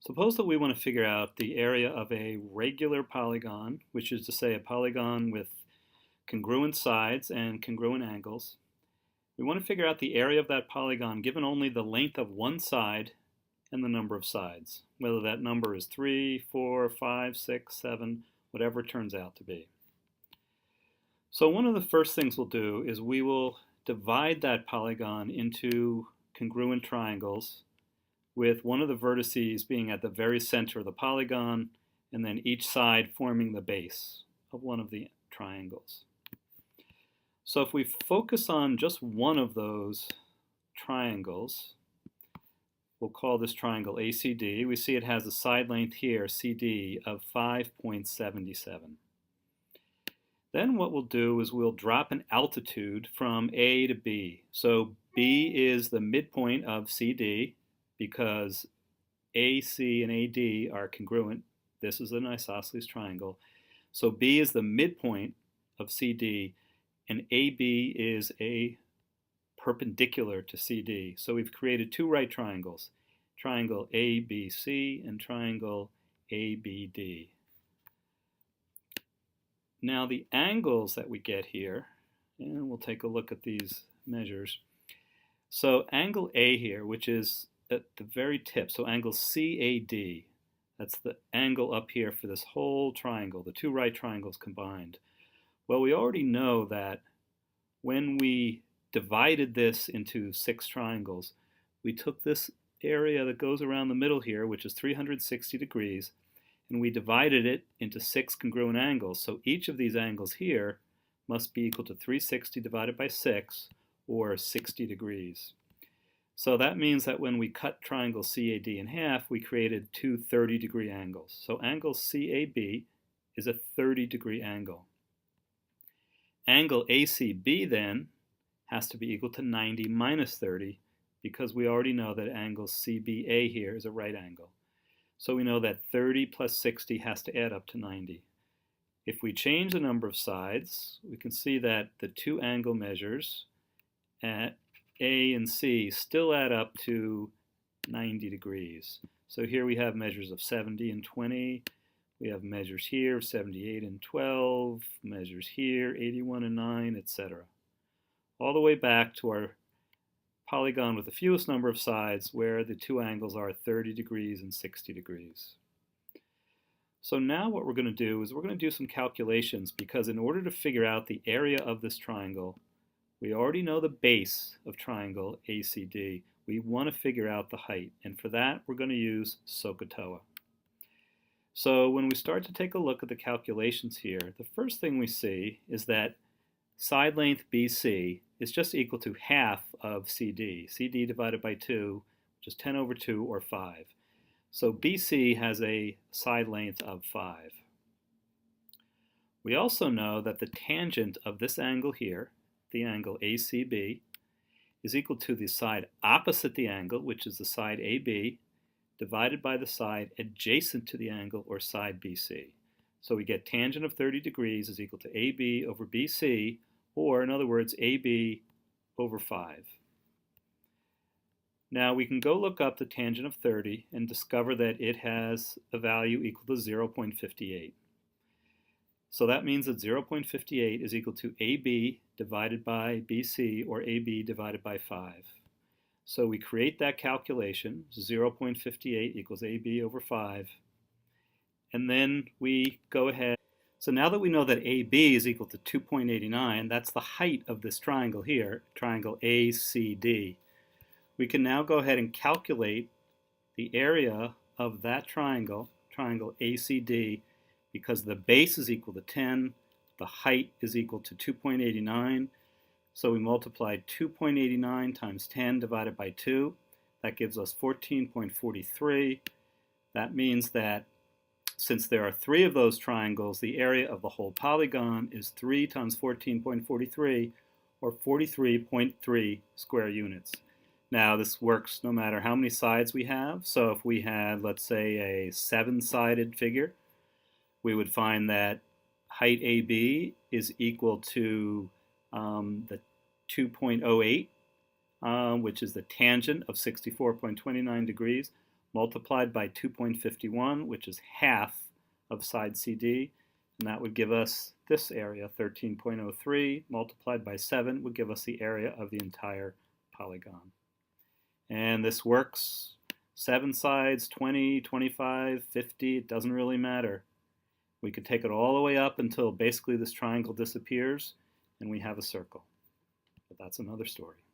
Suppose that we want to figure out the area of a regular polygon, which is to say a polygon with congruent sides and congruent angles. We want to figure out the area of that polygon given only the length of one side and the number of sides, whether that number is 3, 4, 5, 6, 7, whatever it turns out to be. So one of the first things we'll do is we will divide that polygon into congruent triangles with one of the vertices being at the very center of the polygon and then each side forming the base of one of the triangles. So if we focus on just one of those triangles, we'll call this triangle ACD. We see it has a side length here, CD, of 5.77. Then what we'll do is we'll drop an altitude from A to B. So B is the midpoint of CD because AC and AD are congruent. This is an isosceles triangle. So B is the midpoint of CD and AB is a perpendicular to CD. So we've created two right triangles, triangle ABC and triangle ABD. Now the angles that we get here, and we'll take a look at these measures. So angle A here, which is at the very tip, so angle CAD, that's the angle up here for this whole triangle, the two right triangles combined. Well, we already know that when we divided this into 6 triangles, we took this area that goes around the middle here, which is 360 degrees, and we divided it into 6 congruent angles. So each of these angles here must be equal to 360 divided by 6, or 60 degrees. So that means that when we cut triangle CAD in half, we created two 30-degree angles. So angle CAB is a 30-degree angle. Angle ACB then has to be equal to 90 minus 30 because we already know that angle CBA here is a right angle. So we know that 30 plus 60 has to add up to 90. If we change the number of sides, we can see that the two angle measures at A and C still add up to 90 degrees. So here we have measures of 70 and 20. We have measures here of 78 and 12, measures here, 81 and 9, etc. All the way back to our polygon with the fewest number of sides where the two angles are 30 degrees and 60 degrees. So now what we're going to do is we're going to do some calculations because in order to figure out the area of this triangle, we already know the base of triangle ACD. We want to figure out the height, and for that we're going to use SOHCAHTOA. So when we start to take a look at the calculations here, the first thing we see is that side length BC is just equal to half of CD. CD divided by 2, which is 10 over 2, or 5. So BC has a side length of 5. We also know that the tangent of this angle here, the angle ACB, is equal to the side opposite the angle, which is the side AB, divided by the side adjacent to the angle, or side BC. So we get tangent of 30 degrees is equal to AB over BC, or in other words, AB over 5. Now we can go look up the tangent of 30 and discover that it has a value equal to 0.58. So that means that 0.58 is equal to AB divided by BC, or AB divided by 5. So we create that calculation, 0.58 equals AB over 5, and then we go ahead. So now that we know that AB is equal to 2.89, that's the height of this triangle here, triangle ACD, we can now go ahead and calculate the area of that triangle, triangle ACD, because the base is equal to 10, the height is equal to 2.89, so we multiplied 2.89 times 10 divided by 2. That gives us 14.43. That means that since there are 3 of those triangles, the area of the whole polygon is 3 times 14.43, or 43.3 square units. Now this works no matter how many sides we have. So if we had, let's say, a 7-sided figure, we would find that height AB is equal to the 2.08, which is the tangent of 64.29 degrees, multiplied by 2.51, which is half of side CD, and that would give us this area, 13.03, multiplied by 7 would give us the area of the entire polygon. And this works 7 sides, 20, 25, 50, it doesn't really matter. We could take it all the way up until basically this triangle disappears and we have a circle. But that's another story.